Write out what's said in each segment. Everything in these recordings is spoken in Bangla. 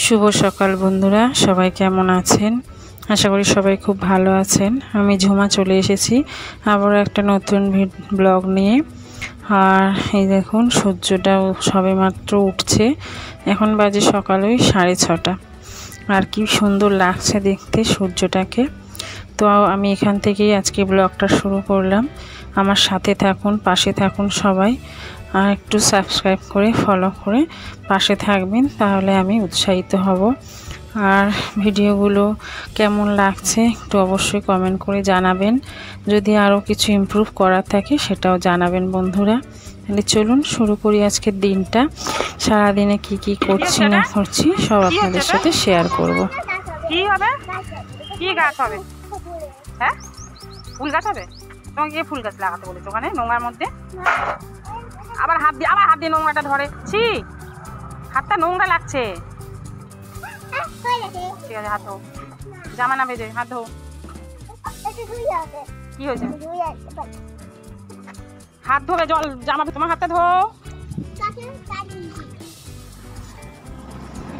শুভ সকাল বন্ধুরা, সবাই কেমন আছেন? আশা করি সবাই খুব ভালো আছেন। আমি ঝুমা চলে এসেছি আবার একটা নতুন ব্লগ নিয়ে। আর এই দেখুন, সূর্যটা সবেমাত্র উঠছে। এখন বাজে সকাল ওই 6:30। আর কি সুন্দর লাগছে দেখতে সূর্যটাকে। তো আমি এখান থেকেই আজকে ব্লগটা শুরু করলাম। আমার সাথে থাকুন, পাশে থাকুন সবাই। আর একটু সাবস্ক্রাইব করে ফলো করে পাশে থাকবেন, তাহলে আমি উৎসাহিত হব। আর ভিডিওগুলো কেমন লাগছে একটু অবশ্যই কমেন্ট করে জানাবেন। যদি আরও কিছু ইমপ্রুভ করার থাকে সেটাও জানাবেন বন্ধুরা। তাহলে চলুন শুরু করি আজকের দিনটা। সারাদিনে কি কি করছি না করছি সব আপনাদের সাথে শেয়ার করব। কি হবে? কি গাছ হবে? হ্যাঁ, ফুল গাছ হবে। তোমাকে কি ফুল গাছ লাগাতে বলেছো ওখানে নোংরার মধ্যে? আবার হাত দিয়ে নোংরাটা ধরে। ছি, হাতটা নোংরা লাগছে। ঠিক আছে, হাত ধো। জামা না ভেজে হাত ধো। কি হয়েছে? হাত ধোবে, জল জামা তোমার হাতটা ধো।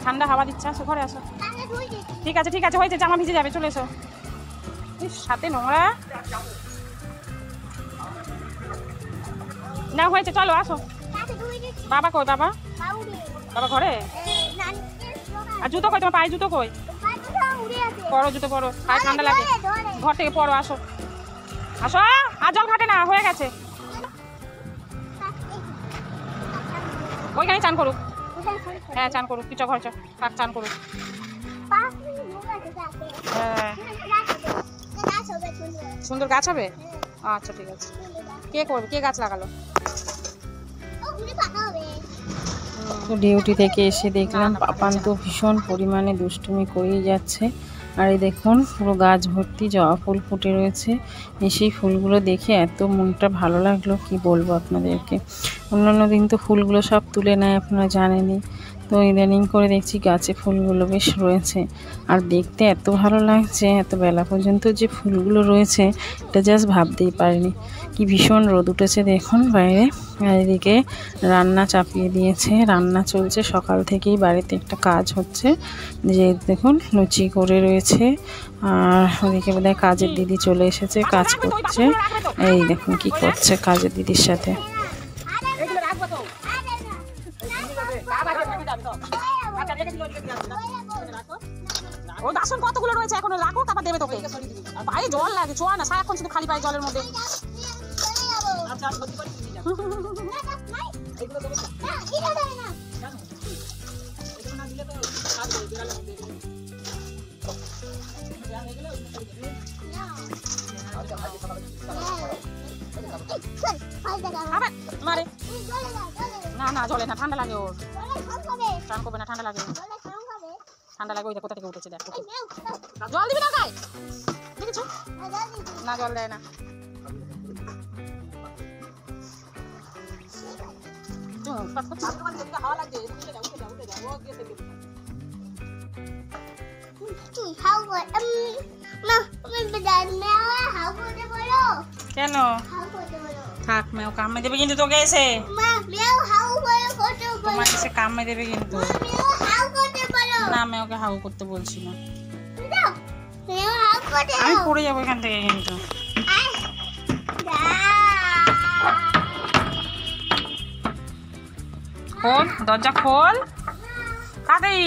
ঠান্ডা হাওয়া দিচ্ছে, আসো ঘরে আসো। ঠিক আছে ঠিক আছে, হয়েছে, জামা ভিজে যাবে, চলে এসো। সাথে নোংরা না হয়েছে, চলো আসো। বাবা কই? বাবা বাবা ঘরে? আর জুতো কই তোমার? পায়ে জুতো কই? পরো জুতো, পরো, পায়ে ঠান্ডা লাগে। ঘর থেকে পরো, আসো আসো। আর জল ঘাটে না, হয়ে গেছে। ওইখানে চান করুক। হ্যাঁ চান করুক, কিছু ঘর চান করুক। হ্যাঁ, সুন্দর গাছ হবে। আচ্ছা ঠিক আছে। কে করবে? কে গাছ লাগালো? ডিউটি থেকে এসে দেখলাম পাপান তো ভীষণ পরিমাণে দুষ্টুমি করেই যাচ্ছে। আর এই দেখুন, পুরো গাছ ভর্তি জবা ফুল ফুটে রয়েছে। সেই ফুলগুলো দেখে এত মনটা ভালো লাগলো, কি বলবো আপনাদেরকে। অন্যান্য দিন তো ফুলগুলো সব তুলে নেয়, আপনারা জানেনই। তো ইদানিং করে দেখছি গাছে ফুলগুলো বেশ রয়েছে। আর দেখতে এত ভালো লাগছে, এত বেলা পর্যন্ত যে ফুলগুলো রয়েছে এটা জাস্ট ভাবতেই পারিনি। কি ভীষণ রোদ উঠেছে দেখুন বাইরে। আর এদিকে রান্না চাপিয়ে দিয়েছে, রান্না চলছে সকাল থেকেই। বাড়িতে একটা কাজ হচ্ছে, যে দেখুন লুচি করে রয়েছে। আর ওদিকে বোধহয় কাজের দিদি চলে এসেছে, কাজ করছে। এই দেখুন কি করছে কাজের দিদির সাথে। ও বাসন কতগুলো রয়েছে, এখনো রাখো, তারপর দেবে তোকে। পায়ে জল লাগে, চোয়া না সারাক্ষণ শুধু খালি পায়ে জলের মধ্যে। না না, জলে না, ঠান্ডা লাগে ওর। চান করবে না, ঠান্ডা লাগে, ঠান্ডা লাগে। ওই কোথা থেকে উঠেছে দেখ। জল দিবি না গায়ে, দেখেছো? না, জল দেয় না। কেন? থাক, মেও কামে দেবে কিন্তু তোকে এসে। তোমার এসে কামে দেবে কিন্তু। না, আমি ওকে হাউ করতে বলছি না। আমি পড়ে যাবো এখান থেকে কিন্তু। খোল, দরজা খোল তাড়াতাড়ি।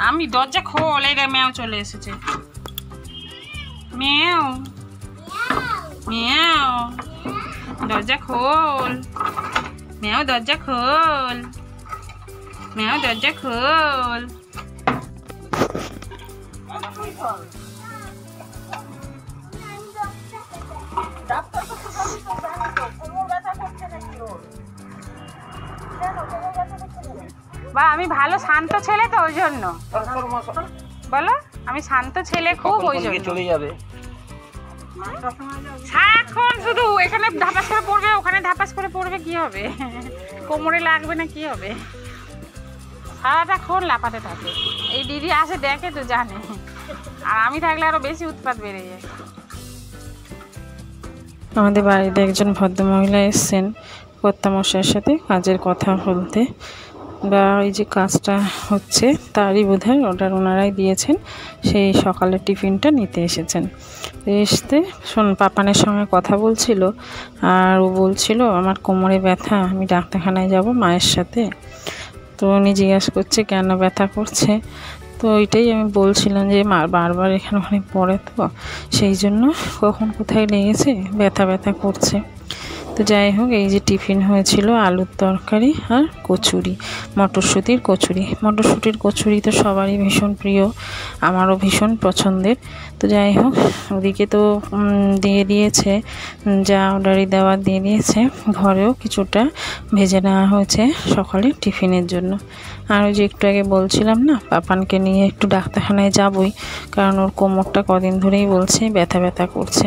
আমি দরজা খোল। এই রে, মেও চলে এসেছে। মেও মেও, দরজা খোল। মেও দরজা খোল। মেও দরজা খোল। বা আমি ভালো শান্ত ছেলে তো, ওই জন্য। বলো, আমি শান্ত ছেলে খুব, ওই জন্য চলে যাবে। সারাক্ষণ শুধু এখানে ধাপাস করে পড়বে, ওখানে ধাপাস করে পড়বে, কি হবে? কোমরে লাগবে না, কি হবে? সারাটাক্ষণ লাফাতে থাকে। এই দিদি আসে দেখে তো জানে। আর আমি থাকলে আরো বেশি উৎপাত বেড়ে যায়। আমাদের বাড়িতে একজন ভদ্রমহিলা এসছেন কর্তামশাইয়ের সাথে কাজের কথা বলতে। বা এই যে কাজটা হচ্ছে তারই বোধহয় অর্ডার ওনারাই দিয়েছেন। সেই সকালের টিফিনটা নিতে এসেছেন। এসতে পাপানের সঙ্গে কথা বলছিল, আর ও বলছিল আমার কোমরে ব্যথা, আমি ডাক্তারখানায় যাব মায়ের সাথে। তো উনি জিজ্ঞাসা করছে কেন ব্যথা করছে। তো ওইটাই আমি বলছিলাম যে মা বারবার এখানে ওখানে পড়ে, তো সেই জন্য কখন কোথায় লেগেছে ব্যথা ব্যথা করছে। তো যাই হোক, এই যে টিফিন হয়েছিল আলুর তরকারি আর কচুরি, মটরশুঁটির কচুরি। মটরশুঁটির কচুরি তো সবারই ভীষণ প্রিয়, আমারও ভীষণ পছন্দের। তো যাই হোক, ওদিকে তো দিয়ে দিয়েছে, যা অর্ডারই দেওয়া দিয়ে দিয়েছে। ঘরেও কিছুটা ভেজে নেওয়া হয়েছে সকালে টিফিনের জন্য। আর ওই যে একটু আগে বলছিলাম না, পাপানকে নিয়ে একটু ডাক্তারখানায় যাবই, কারণ ওর কোমরটা কদিন ধরেই বলছে ব্যথা ব্যথা করছে।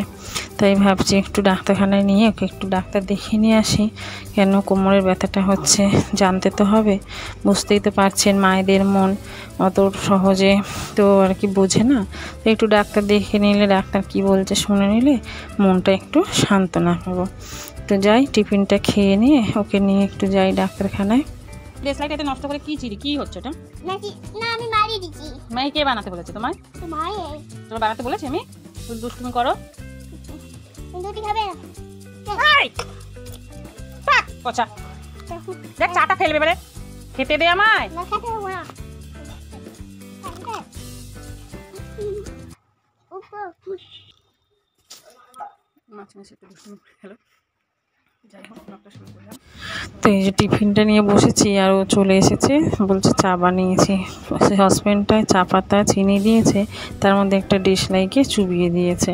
তাই ভাবছি একটু ডাক্তারখানায় নিয়ে ওকে একটু ডাক্তার দেখিয়ে নিয়ে আসি। কেন কোমরের ব্যথাটা হচ্ছে জানতে তো হবে। বুঝতেই তো পারছেন মায়েদের মন অত সহজে তো আর কি বোঝে না। তো একটু ডাক্তার দেখিয়ে নিলে, ডাক্তার কি বলছে শুনে নিলে মনটা একটু সান্ত্বনা পাবো। তো যাই, টিফিনটা খেয়ে নিয়ে ওকে নিয়ে একটু যাই ডাক্তারখানায়। ডেসলাইট এতে নষ্ট করে কি চিড়ি, কি হচ্ছে এটা? না আমি মারি দিছি। মাই কে বানাতে বলেছে তোমায়? তোমার বানাতে বলেছে? আমি তুমি দুষ্টুমি করো। দুটি খাবে না? এই পাক পচা, দেখ চাটা ফেলবে বলে, খেতে দে আমায়। না খেতে হবে না। তো এই যে টিফিনটা নিয়ে বসেছি, আর ও চলে এসেছে, বলছে চা বানিয়েছি। সসপ্যানটায় চা পাতা চিনি দিয়েছে, তার মধ্যে একটা ডিশলাইকে চুবিয়ে দিয়েছে,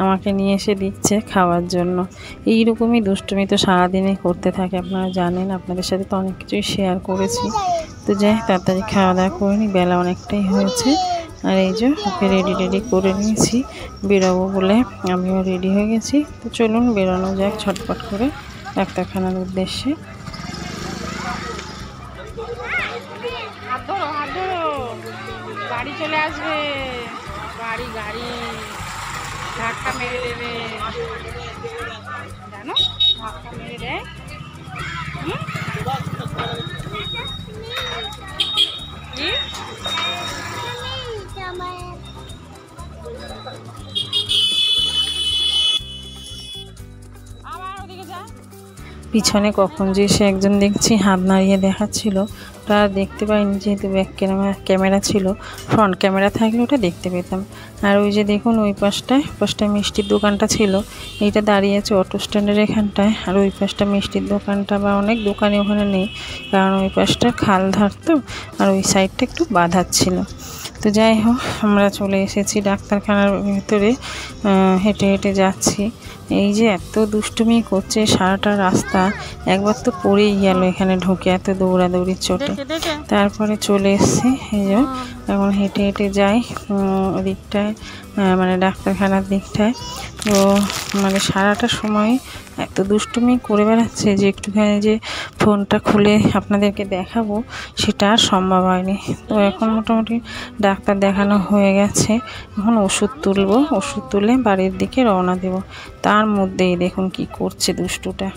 আমাকে নিয়ে এসে দিচ্ছে খাওয়ার জন্য। এইরকমই দুষ্টুমি তো সারাদিনই করতে থাকে, আপনারা জানেন, আপনাদের সাথে তো অনেক কিছুই শেয়ার করেছি। তো যাই তাড়াতাড়ি খাওয়া দাওয়া করে নি, বেলা অনেকটাই হয়েছে। আর এই যে ওকে রেডি করে নিয়েছি বেরোবো বলে, আমিও রেডি হয়ে গেছি। তো চলুন বেরোনো যাক ছটপট করে ডাক্তারখানার উদ্দেশ্যে। হাত ধরো, হাত ধরো, গাড়ি চলে আসবে, গাড়ি গাড়ি ধাক্কা মেরে দেবে, জানো ধাক্কা মেরে দেয়। আবার ওদিকে যা। পিছনে কখন যে সে একজন দেখছি হাত নাড়িয়ে দেখাচ্ছিল, ওটা দেখতে পাইনি যেহেতু ব্যাক ক্যামেরা ছিল। ফ্রন্ট ক্যামেরা থাকলে ওটা দেখতে পেতাম। আর ওই যে দেখুন ওই পাশটায় মিষ্টির দোকানটা ছিল, এইটা দাঁড়িয়ে আছে অটো স্ট্যান্ডের এখানটায়। আর ওই পাশটা মিষ্টির দোকানটা বা অনেক দোকানই ওখানে নেই, কারণ ওই পাশটা খাল ধারতো, আর ওই সাইডটা একটু বাঁধাচ্ছিল। তো যাই হোক, আমরা চলে এসেছি ডাক্তারখানার ভেতরে, হেঁটে হেঁটে যাচ্ছি। এই যে এত দুষ্টুমি করছে সারাটা রাস্তা, একবার তো পড়েই গেল এখানে ঢুকে, এত দৌড়াদৌড়ির চোটে। তারপরে চলে এসেছি, এই যে এখন হেঁটে হেঁটে যাই ওদিকটায়, মানে ডাক্তারখানার দিকটায়। তো মানে সারাটা সময় এত দুষ্টুমি করে বেড়াচ্ছে যে একটুখানি যে ফোনটা খুলে আপনাদেরকে দেখাবো সেটা আর সম্ভব হয়নি। তো এখন মোটামুটি ডাক্তার দেখানো হয়ে গেছে, এখন ওষুধ তুলবো, ওষুধ তুলে বাড়ির দিকে রওনা দেব। তার মধ্যেই দেখুন কি করছে দুষ্টুটা।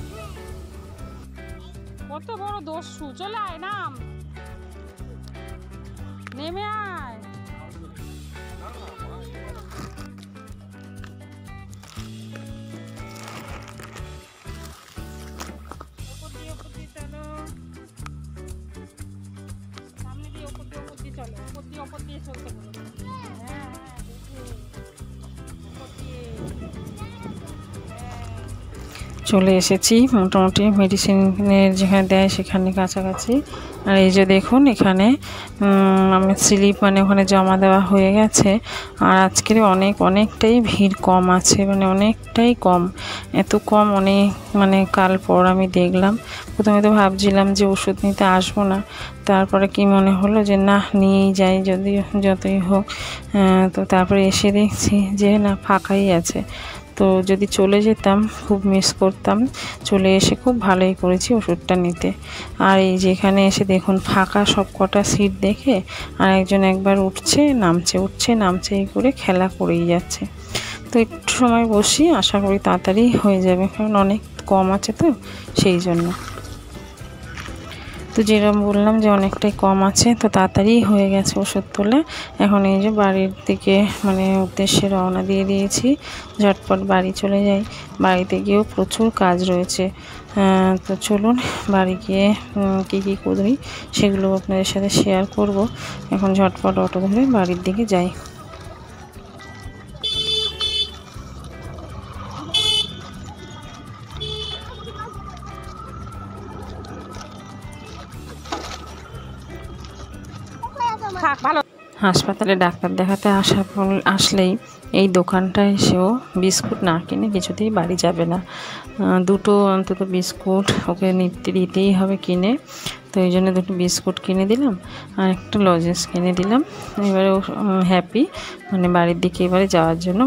কত বড় দস্যু, চলে আয়, নাম নেমে আয়। ওপর দিয়ে চলো, সামনে দিয়ে ওপর দিয়ে চলো, ওপর দিয়ে চলতে বলো। হ্যাঁ দেখি ওপর দিয়ে। চলে এসেছি মোটামুটি মেডিসিনের যেখানে দেয় সেখানে কাছাকাছি। আর এই যে দেখুন এখানে আমি স্লিপ মানে ওখানে জমা দেওয়া হয়ে গেছে। আর আজকের অনেকটাই ভিড় কম আছে, মানে অনেকটাই কম, এত কম অনেক মানে কাল পর আমি দেখলাম। প্রথমে তো ভাবছিলাম যে ওষুধ নিতে আসবো না, তারপরে কি মনে হলো যে না নিয়েই যাই যতই হোক। তো তারপরে এসে দেখছি যে না ফাঁকাই আছে। তো যদি চলে যেতাম খুব মিস করতাম, চলে এসে খুব ভালোই করেছি ওষুধটা নিতে। আর এই যে এখানে এসে দেখুন ফাঁকা সব কটা সিট দেখে আর একজন একবার উঠছে নামছে এই করে খেলা করেই যাচ্ছে। তো একটু সময় বসি, আশা করি তাড়াতাড়ি হয়ে যাবে, কারণ অনেক কম আছে তো সেই জন্য। তো যেরকম বললাম যে অনেকটাই কম আছে, তো তাড়াতাড়ি হয়ে গেছে ওষুধ তোলা। এখন এই যে বাড়ির দিকে মানে উদ্দেশ্যে রওনা দিয়ে দিয়েছি, ঝটপট বাড়ি চলে যাই। বাড়িতে গিয়েও প্রচুর কাজ রয়েছে। তো চলুন বাড়ি গিয়ে কী কী করি সেগুলো আপনাদের সাথে শেয়ার করব। এখন ঝটপট অটো ধরে বাড়ির দিকে যাই। ভালো। হাসপাতালে ডাক্তার দেখাতে আসলেই এই দোকানটা এসেও বিস্কুট না কিনে কিছুতেই বাড়ি যাবে না। দুটো অন্তত বিস্কুট ওকে দিতেই হবে কিনে। তো এই জন্য দুটো বিস্কুট কিনে দিলাম আর একটা লজেন্স কিনে দিলাম। এবারে ও হ্যাপি, মানে বাড়ির দিকে এবারে যাওয়ার জন্য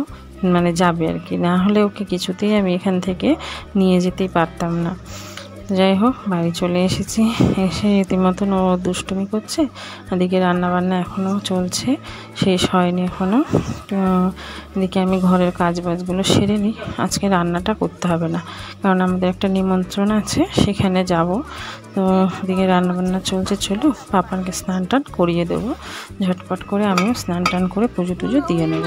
মানে যাবে আর কি। না হলে ওকে কিছুতেই আমি এখান থেকে নিয়ে যেতেই পারতাম না। যাই হোক বাড়ি চলে এসেছি। এসে রীতিমতন ও দুষ্টুমি করছে, এদিকে রান্নাবান্না এখনও চলছে, শেষ হয়নি এখনও। তো এদিকে আমি ঘরের কাজবাজগুলো সেরে নিই। আজকে রান্নাটা করতে হবে না, কারণ আমাদের একটা নিমন্ত্রণ আছে, সেখানে যাব। তো এদিকে রান্নাবান্না চলছে। চলো পাপানকে স্নান টান করিয়ে দেবো, ঝটপট করে আমিও স্নান টান করে পুজো টুজো দিয়ে নেব।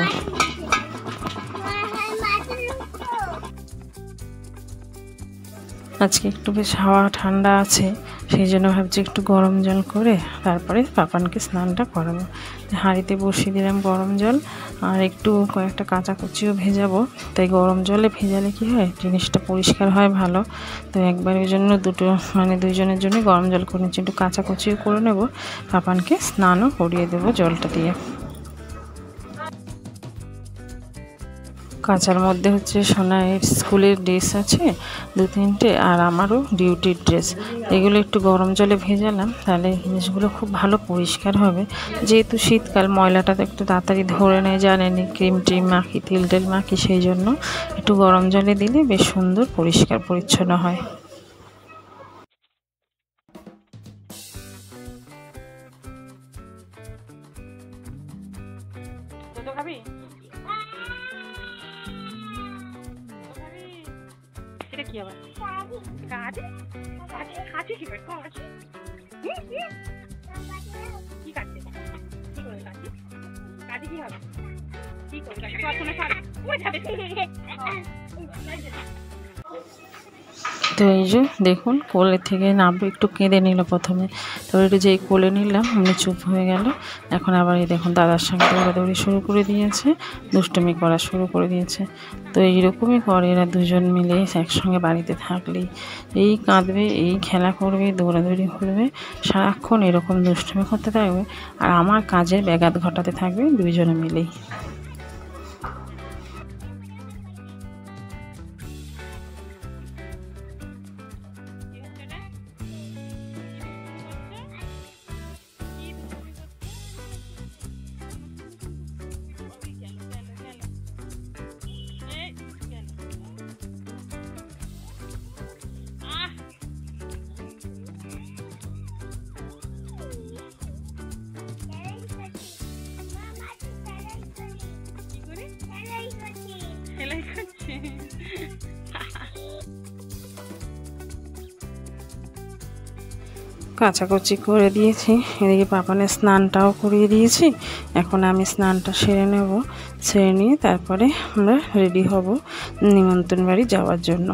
আজকে একটু বেশ হাওয়া ঠান্ডা আছে, সেই জন্য ভাবছি একটু গরম জল করে তারপরে পাপানকে স্নানটা করাবো। হাঁড়িতে বসিয়ে দিলাম গরম জল, আর একটু কয়েকটা কাঁচা কুচিও ভেজাবো। তাই গরম জলে ভেজালে কি হয়, জিনিসটা পরিষ্কার হয় ভালো। তো একবারের জন্য দুইজনের জন্য গরম জল করে নিচ্ছি। একটু কাঁচা কুচিও করে নেব, পাপানকে স্নানও করিয়ে দেবো জলটা দিয়ে। কাঁচার মধ্যে হচ্ছে সোনাইয়ের স্কুলের ড্রেস আছে 2-3টে, আর আমারও ডিউটির ড্রেস। এগুলো একটু গরম জলে ভেজালাম, তাহলে জিনিসগুলো খুব ভালো পরিষ্কার হবে। যেহেতু শীতকাল, ময়লাটা তো একটু তাড়াতাড়ি ধরে নেয়, জানেনি, ক্রিম ট্রিম মাখি, তেল টেল মাখি, সেই জন্য একটু গরম জলে দিলে বেশ সুন্দর পরিষ্কার পরিচ্ছন্ন হয়। খাবি? এটা কি আবার? কাজে? কাজে কি করে? কাজে? কি কাজে? কি করে কাজে? কাজে কি হবে? কি করে কাজে? সব শুনে সব ওই যাবে। তো এই যে দেখুন কোলে থেকে নামবে, একটু কেঁদে নিল প্রথমে, তারপর একটু যেই কোলে নিলাম এমনি চুপ হয়ে গেল। এখন আবার এই দেখুন দাদার সঙ্গে দৌড়াদৌড়ি শুরু করে দিয়েছে, দুষ্টুমি করা শুরু করে দিয়েছে। তো এইরকমই করে এরা দুজন মিলে একসঙ্গে বাড়িতে থাকলেই, এই কাঁদবে, এই খেলা করবে, দৌড়াদৌড়ি করবে, সারাক্ষণ এরকম দুষ্টুমি করতে থাকবে, আর আমার কাজের ব্যাঘাত ঘটাতে থাকবে দুইজনে মিলেই। কাচাকুচি করে দিয়েছি, এদিকে পাপানের স্নানটাও করিয়ে দিয়েছি। এখন আমি স্নানটা সেরে নেব, সেরে নিয়ে তারপরে আমরা রেডি হব নিমন্ত্রণ বাড়ি যাওয়ার জন্য।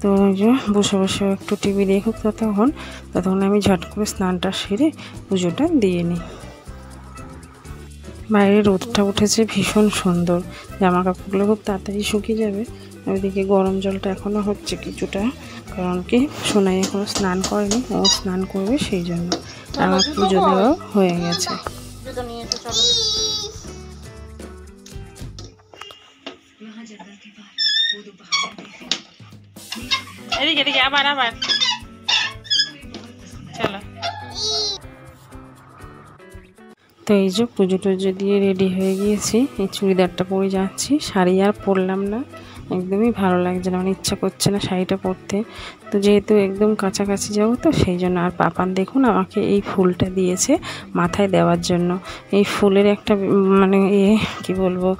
তো ওই যে বসে বসে একটু টিভি দেখুক ততক্ষণ আমি ঝট করে স্নানটা সেরে পুজোটা দিয়ে নিই। বাইরে রোদটা উঠেছে ভীষণ সুন্দর, জামা কাপড়গুলো খুব তাড়াতাড়ি শুকিয়ে যাবে। ওইদিকে গরম জলটা এখনও হচ্ছে কিছুটা, কারণ কি সোনাই এখনও স্নান করেনি, ও স্নান করবে সেই জন্য। আমার পুজো দেওয়াও হয়ে গেছে। এদিকে এদিকে আবার আবার চলো। তো এই যে পুজো টুজো দিয়ে রেডি হয়ে গিয়েছি, এই চুড়িদারটা পরে যাচ্ছি, শাড়ি আর পরলাম না, একদমই ভালো লাগছে না, মানে ইচ্ছা করছে না শাড়িটা পরতে। তো তো যেহেতু একদম কাছাকাছি যাবো তো সেই জন্য। আর পাপান দেখুন আমাকে এই ফুলটা দিয়েছে মাথায় দেওয়ার জন্য। এই ফুলের একটা মানে কি বলবো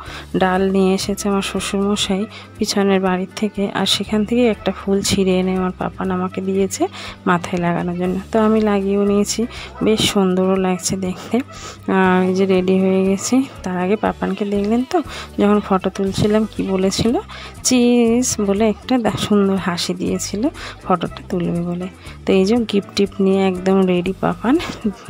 ডাল নিয়ে এসেছে আমার শ্বশুরমশাই পিছনের বাড়ির থেকে, আর সেখান থেকে একটা ফুল ছিঁড়ে এনে আমার পাপান আমাকে দিয়েছে মাথায় লাগানোর জন্য। তো আমি লাগিয়েও নিয়েছি, বেশ সুন্দরও লাগছে দেখতে। আর এই যে রেডি হয়ে গেছি। তার আগে পাপানকে দেখলেন তো যখন ফটো তুলছিলাম কি বলেছিল, চিজ বলে একটা সুন্দর হাসি দিয়েছিল ফটোটা তুলবে বলে। তো এই যে গিফট টিফট নিয়ে একদম রেডি পাপান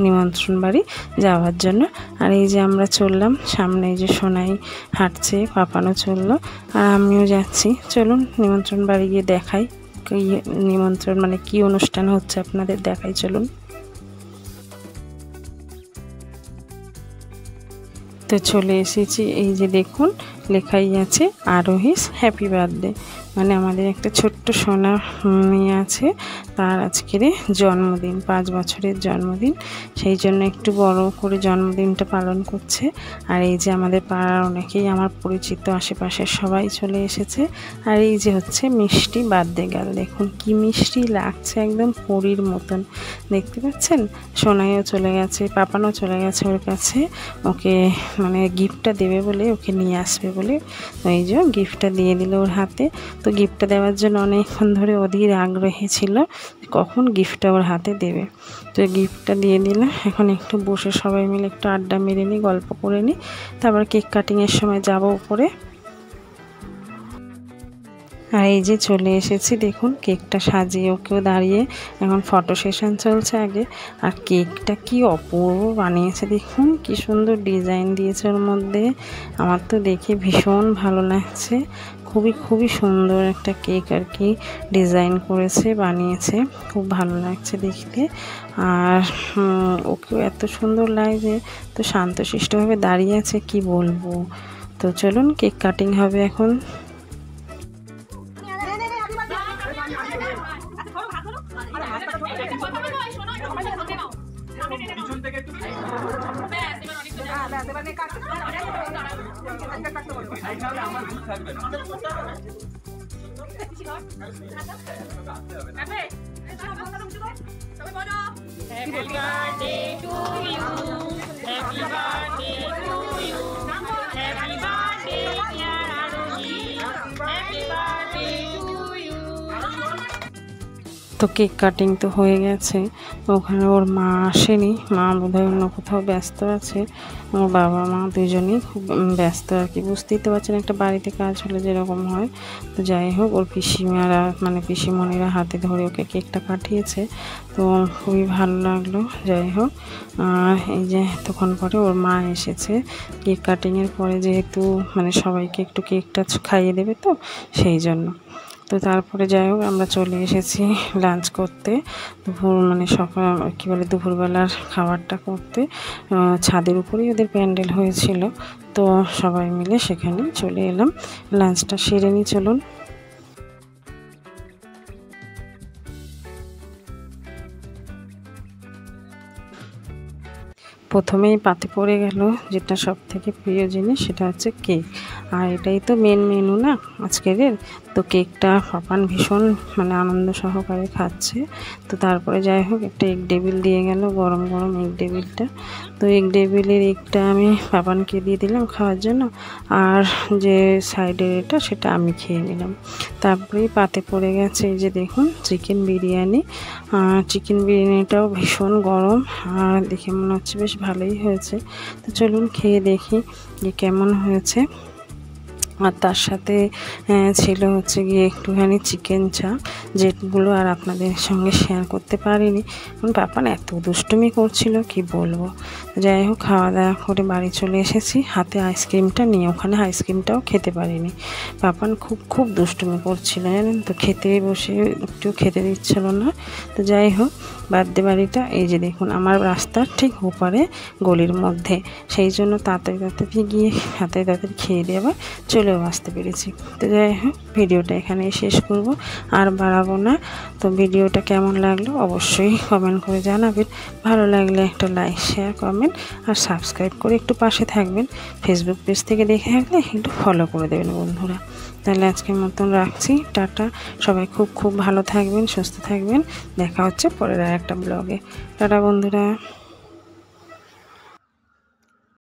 নিমন্ত্রণ বাড়ি যাওয়ার জন্য। আর এই যে আমরা চললাম সামনে, এই যে সোনাই হাঁটছে, পাপানও চললো আর আমিও যাচ্ছি। চলুন নিমন্ত্রণ বাড়ি গিয়ে দেখাই নিমন্ত্রণ মানে কি অনুষ্ঠান হচ্ছে আপনাদের দেখাই, চলুন। তো চলে এসেছি, এই যে দেখুন লেখাই আছে আরোহিস হ্যাপি বার্থডে, মানে আমাদের একটা ছোট্ট সোনা মেয়ে আছে, তার আজকের জন্মদিন, 5 বছরের জন্মদিন, সেই জন্য একটু বড় করে জন্মদিনটা পালন করছে। আর এই যে আমাদের পাড়ার অনেকেই আমার পরিচিত আশেপাশের সবাই চলে এসেছে। আর এই যে হচ্ছে মিষ্টি বার্থডে গার্ল, দেখুন কি মিষ্টি লাগছে, একদম পরীর মতন, দেখতে পাচ্ছেন। সোনাইও চলে গেছে, পাপানও চলে গেছে ওর কাছে, ওকে মানে গিফটটা দেবে বলে, ওকে নিয়ে আসবে বলে। এই যে গিফটটা দিয়ে দিল ওর হাতে। তো গিফটটা দেওয়ার জন্য অনেকক্ষণ ধরে অধীর আগ্রহী ছিল কখন গিফটটা ওর হাতে দেবে। তো গিফটটা দিয়ে দিল। এখন একটু বসে সবাই মিলে একটু আড্ডা মেরে নিই, গল্প করে নিই, তারপর কেক কাটিংয়ের সময় যাব উপরে। আর এই যে চলে এসেছি, দেখুন কেকটা সাজিয়ে ওকেও দাঁড়িয়ে এখন ফটো সেশন চলছে আগে। আর কেকটা কি অপূর্ব বানিয়েছে, দেখুন কি সুন্দর ডিজাইন দিয়েছে ওর মধ্যে, আমার তো দেখে ভীষণ ভালো লাগছে। খুবই সুন্দর একটা কেক আর কি ডিজাইন করেছে, বানিয়েছে, খুব ভালো লাগছে দেখতে। আর ওকেও এত সুন্দর লাগছে, তো শান্তশিষ্টভাবে দাঁড়িয়ে আছে কি বলবো। তো চলুন কেক কাটিং হবে এখন। Happy birthday to you. Happy birthday to you. Happy birthday, dear Arohi. Happy birthday to you. তো কেক কাটিং তো হয়ে গেছে, ওখানে ওর মা আসেনি, মা বোধহয় অন্য কোথাও ব্যস্ত আছে, ওর বাবা মা দুজনেই খুব ব্যস্ত আর কি, বুঝতেই তো পারছেন একটা বাড়িতে কাজ হলে যেরকম হয়। তো যাই হোক ওর পিসিমারা মানে পিসিমণিরা হাতে ধরে ওকে কেকটা কাটিয়েছে, তো খুবই ভালো লাগলো। যাই হোক আর এই যে তখন পরে ওর মা এসেছে কেক কাটিংয়ের পরে, যেহেতু মানে সবাইকে একটু কেকটা খাইয়ে দেবে তো সেই জন্য। তো তারপরে যাই হোক আমরা চলে এসেছি লাঞ্চ করতে, দুপুর মানে সকাল কী বলে দুপুরবেলার খাবারটা করতে। ছাদের উপরেই ওদের প্যান্ডেল হয়েছিল, তো সবাই মিলে সেখানে চলে এলাম, লাঞ্চটা সেরে নিই চলুন। প্রথমেই পাতে পড়ে গেল যেটা সব থেকে প্রিয় জিনিস, সেটা হচ্ছে কেক। আর এটাই তো মেন মেনু না আজকের। তো কেকটা পাপান ভীষণ মানে আনন্দ সহকারে খাচ্ছে। তো তারপরে যাই হোক একটা এগ টেবিল দিয়ে গেল, গরম গরম এগ টেবিলটা। তো এগ টেবিলের এগটা আমি পাপানকে দিয়ে দিলাম খাওয়ার জন্য, আর যে সাইডের এটা সেটা আমি খেয়ে নিলাম। তারপরেই পাতে পড়ে গেছে এই যে দেখুন চিকেন বিরিয়ানি। চিকেন বিরিয়ানিটাও ভীষণ গরম, আর দেখে মনে হচ্ছে বেশ ভালোই হয়েছে। তো চলুন খেয়ে দেখি যে কেমন হয়েছে। আর তার সাথে ছিল হচ্ছে গিয়ে একটুখানি চিকেন চাপ, যেগুলো আর আপনাদের সঙ্গে শেয়ার করতে পারিনি, কারণ পাপান এত দুষ্টুমি করছিল কি বলবো। যাই হোক খাওয়া দাওয়া করে বাড়ি চলে এসেছি, হাতে আইসক্রিমটা নিয়ে, ওখানে আইসক্রিমটাও খেতে পারিনি। পাপান খুব দুষ্টুমি করছিল জানেন তো, খেতে বসে একটু খেতে দিচ্ছিল না। তো যাই হোক বার্থডে বাড়িটা এই যে দেখুন আমার রাস্তার ঠিক ওপারে গলির মধ্যে, সেই জন্য তাড়াতাড়ি গিয়ে তাড়াতাড়ি খেয়ে দিয়ে আবার চলে চলেও আসতে পেরেছি। তো যাই হোক, ভিডিওটা এখানেই শেষ করব, আর বাড়াবো না। তো ভিডিওটা কেমন লাগলো অবশ্যই কমেন্ট করে জানাবেন। ভালো লাগলে একটা লাইক, শেয়ার, কমেন্ট আর সাবস্ক্রাইব করে একটু পাশে থাকবেন। ফেসবুক পেজ থেকে দেখে থাকলে একটু ফলো করে দেবেন বন্ধুরা। তাহলে আজকের মতন রাখছি, টাটা। সবাই খুব খুব ভালো থাকবেন, সুস্থ থাকবেন। দেখা হচ্ছে পরের আর একটা ব্লগে। টাটা বন্ধুরা।